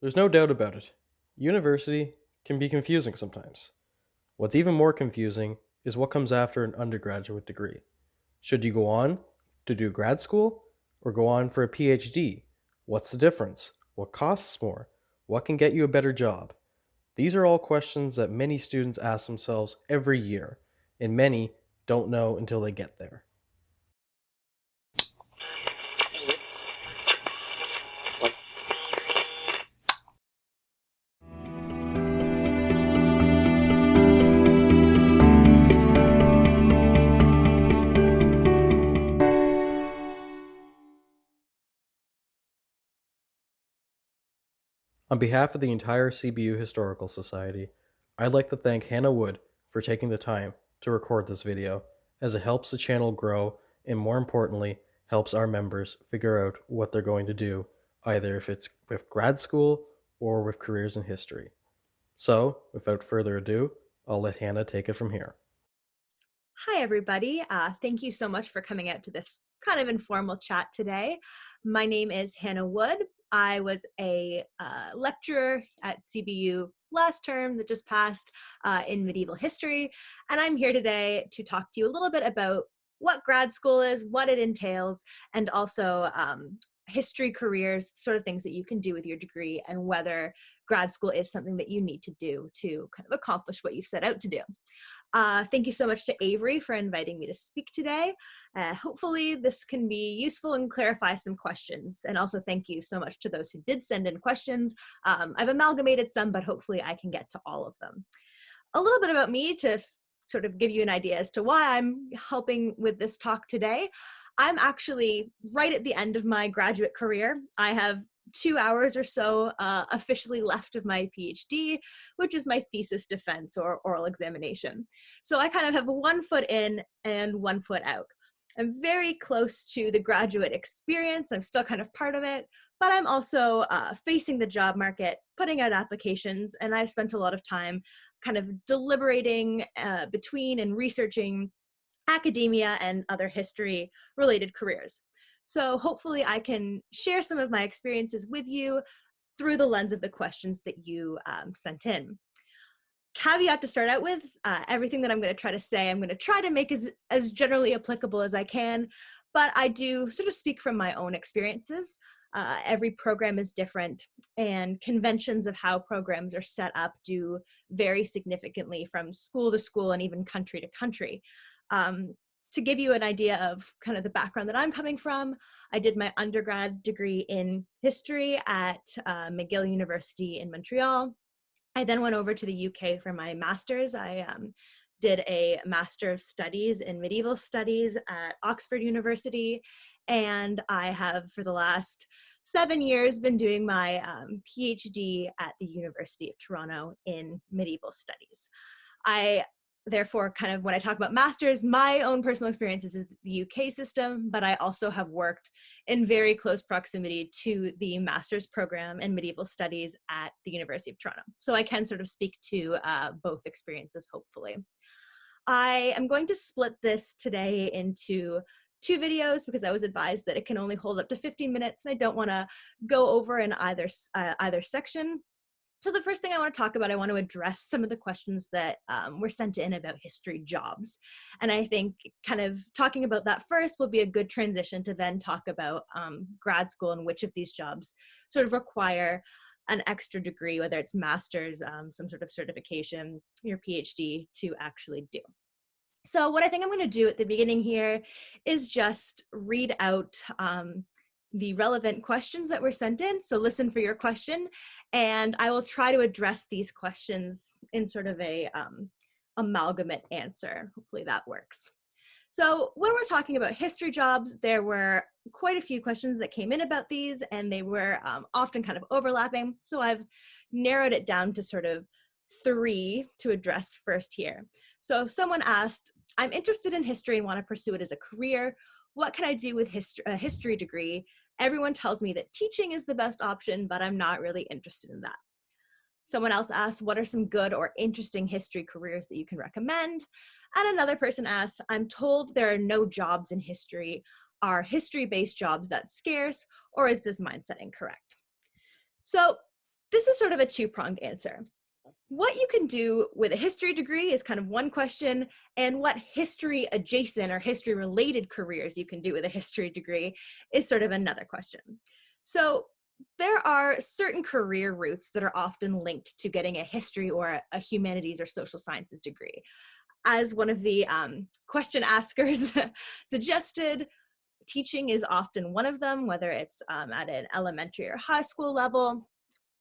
There's no doubt about it. University can be confusing sometimes. What's even more confusing is what comes after an undergraduate degree. Should you go on to do grad school or go on for a PhD? What's the difference? What costs more? What can get you a better job? These are all questions that many students ask themselves every year, and many don't know until they get there. On behalf of the entire CBU Historical Society, I'd like to thank Hannah Wood for taking the time to record this video, as it helps the channel grow and, more importantly, helps our members figure out what they're going to do, either if it's with grad school or with careers in history. So, without further ado, I'll let Hannah take it from here. Hi, everybody. Thank you so much for coming out to this kind of informal chat today. My name is Hannah Wood. I was a lecturer at CBU last term that just passed in medieval history, and I'm here today to talk to you a little bit about what grad school is, what it entails, and also history careers, sort of things that you can do with your degree, and whether grad school is something that you need to do to kind of accomplish what you've set out to do. Thank you so much to Avery for inviting me to speak today. Hopefully this can be useful and clarify some questions. And also thank you so much to those who did send in questions. I've amalgamated some, but hopefully I can get to all of them. A little bit about me to sort of give you an idea as to why I'm helping with this talk today. I'm actually right at the end of my graduate career. I have 2 hours or so officially left of my PhD, which is my thesis defense or oral examination. So I kind of have 1 foot in and 1 foot out. I'm very close to the graduate experience. I'm still kind of part of it, but I'm also facing the job market, putting out applications, and I've spent a lot of time kind of deliberating between and researching academia and other history related careers. So hopefully I can share some of my experiences with you through the lens of the questions that you sent in. Caveat to start out with, everything that I'm going to try to say, I'm going to try to make as generally applicable as I can, but I do sort of speak from my own experiences. Every program is different, and conventions of how programs are set up do vary significantly from school to school and even country to country. To give you an idea of kind of the background that I'm coming from, I did my undergrad degree in history at McGill University in Montreal. I then went over to the UK for my master's. I did a Master of Studies in Medieval Studies at Oxford University, and I have for the last 7 years been doing my PhD at the University of Toronto in Medieval Studies. I therefore, kind of when I talk about masters, my own personal experience is the UK system, but I also have worked in very close proximity to the master's program in medieval studies at the University of Toronto. So I can sort of speak to both experiences, hopefully. I am going to split this today into 2 videos because I was advised that it can only hold up to 15 minutes, and I don't want to go over in either section. So the first thing I want to talk about, I want to address some of the questions that were sent in about history jobs. And I think kind of talking about that first will be a good transition to then talk about grad school and which of these jobs sort of require an extra degree, whether it's master's, some sort of certification, your PhD to actually do. So what I think I'm going to do at the beginning here is just read out the relevant questions that were sent in. So listen for your question, and I will try to address these questions in sort of a amalgamate answer. Hopefully that works. So when we're talking about history jobs, there were quite a few questions that came in about these, and they were often kind of overlapping. So I've narrowed it down to sort of 3 to address first here. So if someone asked, I'm interested in history and want to pursue it as a career, what can I do with a history degree? Everyone tells me that teaching is the best option, but I'm not really interested in that. Someone else asked, what are some good or interesting history careers that you can recommend? And another person asked, I'm told there are no jobs in history. Are history-based jobs that scarce, or is this mindset incorrect? So this is sort of a two-pronged answer. What you can do with a history degree is kind of one question, and what history adjacent or history related careers you can do with a history degree is sort of another question. So there are certain career routes that are often linked to getting a history or a humanities or social sciences degree. As one of the question askers suggested, teaching is often one of them, whether it's at an elementary or high school level.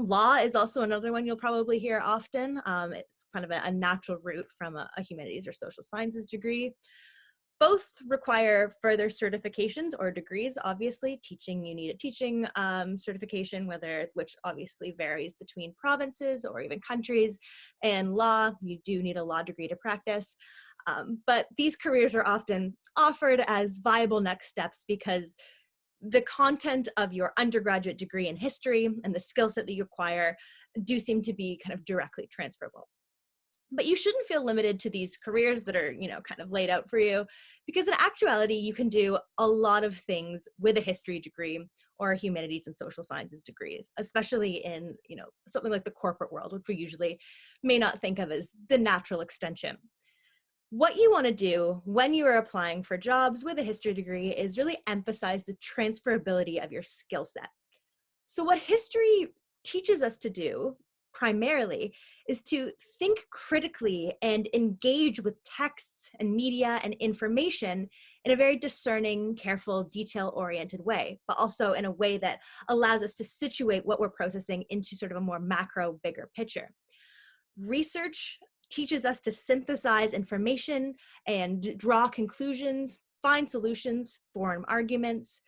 Law is also another one you'll probably hear often. It's kind of a natural route from a humanities or social sciences degree. Both require further certifications or degrees. Obviously, teaching, you need a teaching certification, which obviously varies between provinces or even countries. And law, you do need a law degree to practice. But these careers are often offered as viable next steps because the content of your undergraduate degree in history and the skill set that you acquire do seem to be kind of directly transferable. But you shouldn't feel limited to these careers that are, kind of laid out for you, because in actuality, you can do a lot of things with a history degree or humanities and social sciences degrees, especially in, something like the corporate world, which we usually may not think of as the natural extension. What you want to do when you are applying for jobs with a history degree is really emphasize the transferability of your skill set. So, what history teaches us to do primarily is to think critically and engage with texts and media and information in a very discerning, careful, detail oriented way, but also in a way that allows us to situate what we're processing into sort of a more macro, bigger picture. Research teaches us to synthesize information and draw conclusions, find solutions, form arguments.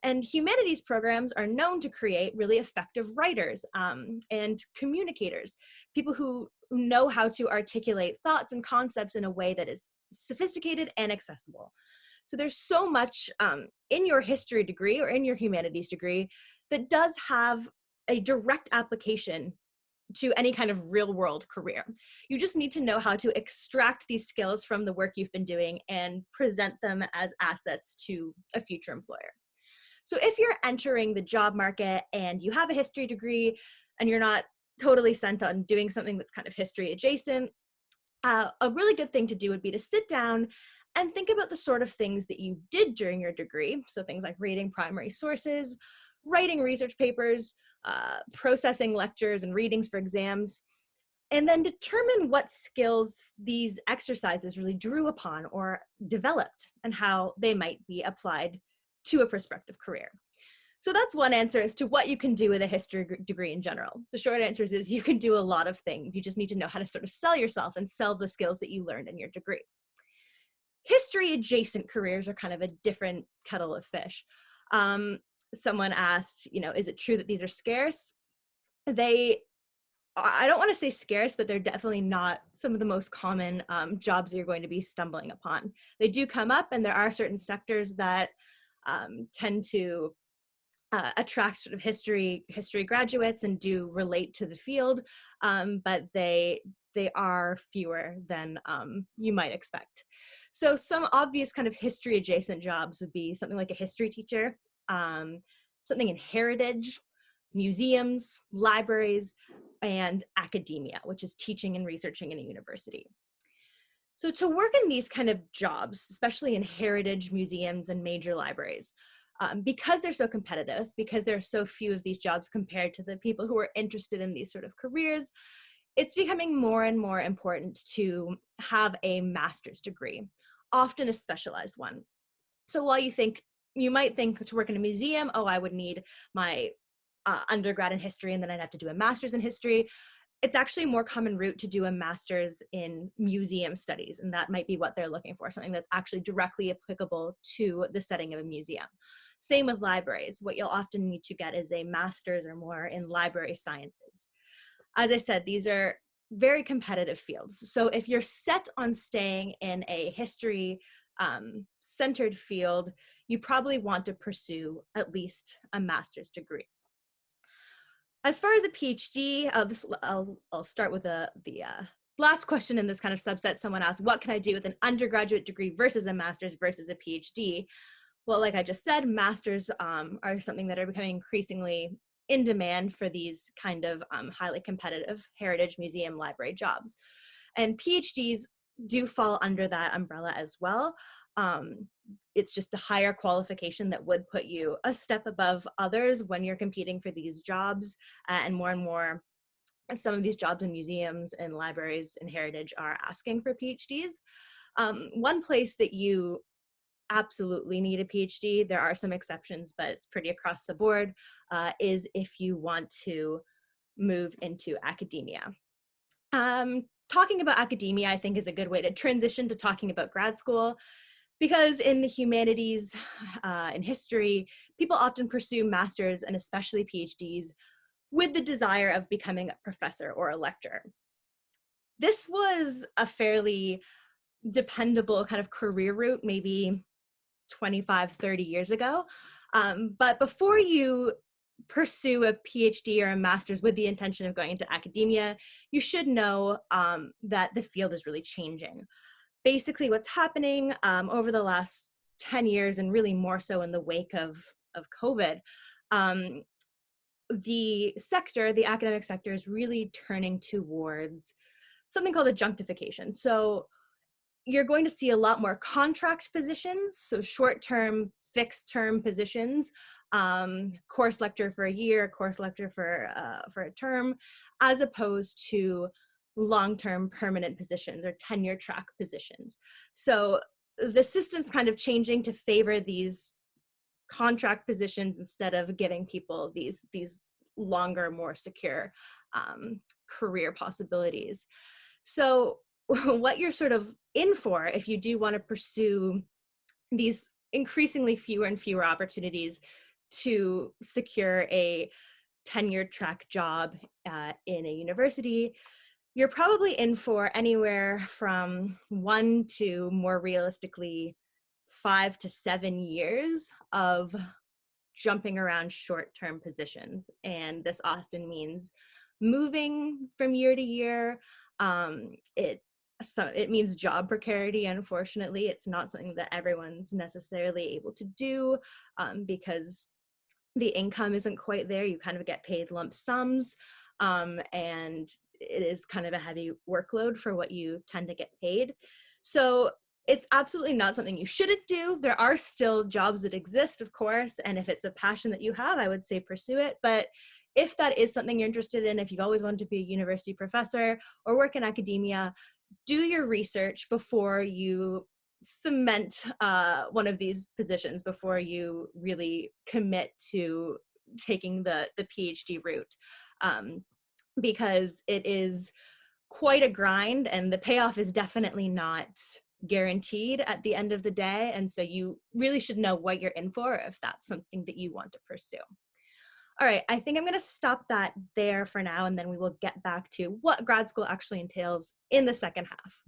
And humanities programs are known to create really effective writers and communicators, people who know how to articulate thoughts and concepts in a way that is sophisticated and accessible. So there's so much in your history degree or in your humanities degree that does have a direct application to any kind of real world career. You just need to know how to extract these skills from the work you've been doing and present them as assets to a future employer. So if you're entering the job market and you have a history degree and you're not totally sent on doing something that's kind of history adjacent, a really good thing to do would be to sit down and think about the sort of things that you did during your degree. So things like reading primary sources, writing research papers, processing lectures and readings for exams, and then determine what skills these exercises really drew upon or developed and how they might be applied to a prospective career. So that's one answer as to what you can do with a history degree in general. The short answer is you can do a lot of things. You just need to know how to sort of sell yourself and sell the skills that you learned in your degree. History adjacent careers are kind of a different kettle of fish. Someone asked, is it true that these are scarce? I don't want to say scarce, but they're definitely not some of the most common jobs that you're going to be stumbling upon. They do come up, and there are certain sectors that tend to attract sort of history graduates and do relate to the field, but they are fewer than you might expect. So some obvious kind of history adjacent jobs would be something like a history teacher, something in heritage, museums, libraries, and academia, which is teaching and researching in a university. So to work in these kind of jobs, especially in heritage, museums, and major libraries, because they're so competitive, because there are so few of these jobs compared to the people who are interested in these sort of careers, it's becoming more and more important to have a master's degree, often a specialized one. So while you might think to work in a museum, oh, I would need my undergrad in history and then I'd have to do a master's in history. It's actually a more common route to do a master's in museum studies, and that might be what they're looking for, something that's actually directly applicable to the setting of a museum. Same with libraries. What you'll often need to get is a master's or more in library sciences. As I said, these are very competitive fields. So if you're set on staying in a history centered field, you probably want to pursue at least a master's degree. As far as a PhD, I'll start with the last question in this kind of subset. Someone asked, what can I do with an undergraduate degree versus a master's versus a PhD? Well, like I just said, masters are something that are becoming increasingly in demand for these kind of highly competitive heritage museum library jobs. And PhDs do fall under that umbrella as well. Um, it's just a higher qualification that would put you a step above others when you're competing for these jobs. And more, some of these jobs in museums and libraries and heritage are asking for PhDs. One place that you absolutely need a PhD, there are some exceptions, but it's pretty across the board, is if you want to move into academia. Talking about academia, I think, is a good way to transition to talking about grad school, because in the humanities and history, people often pursue masters and especially PhDs with the desire of becoming a professor or a lecturer. This was a fairly dependable kind of career route, maybe 25, 30 years ago. But before you pursue a PhD or a master's with the intention of going into academia, you should know that the field is really changing. Basically, what's happening over the last 10 years, and really more so in the wake of COVID, um, the academic sector, is really turning towards something called adjunctification. So you're going to see a lot more contract positions, so short-term, fixed-term positions, course lecture for a year, course lecture for a term, as opposed to long-term permanent positions or tenure track positions. So the system's kind of changing to favor these contract positions instead of giving people these longer, more secure career possibilities. So what you're sort of in for, if you do want to pursue these increasingly fewer and fewer opportunities to secure a tenure track job in a university, you're probably in for anywhere from 1 to, more realistically, 5 to 7 years of jumping around short-term positions. And this often means moving from year to year. It means job precarity. Unfortunately, it's not something that everyone's necessarily able to do because the income isn't quite there. You kind of get paid lump sums, and it is kind of a heavy workload for what you tend to get paid. So it's absolutely not something you shouldn't do. There are still jobs that exist, of course, and if it's a passion that you have, I would say pursue it. But if that is something you're interested in, if you've always wanted to be a university professor or work in academia, do your research before you cement one of these positions, before you really commit to taking the PhD route, because it is quite a grind and the payoff is definitely not guaranteed at the end of the day. And so you really should know what you're in for if that's something that you want to pursue. All right, I think I'm going to stop that there for now, and then we will get back to what grad school actually entails in the second half.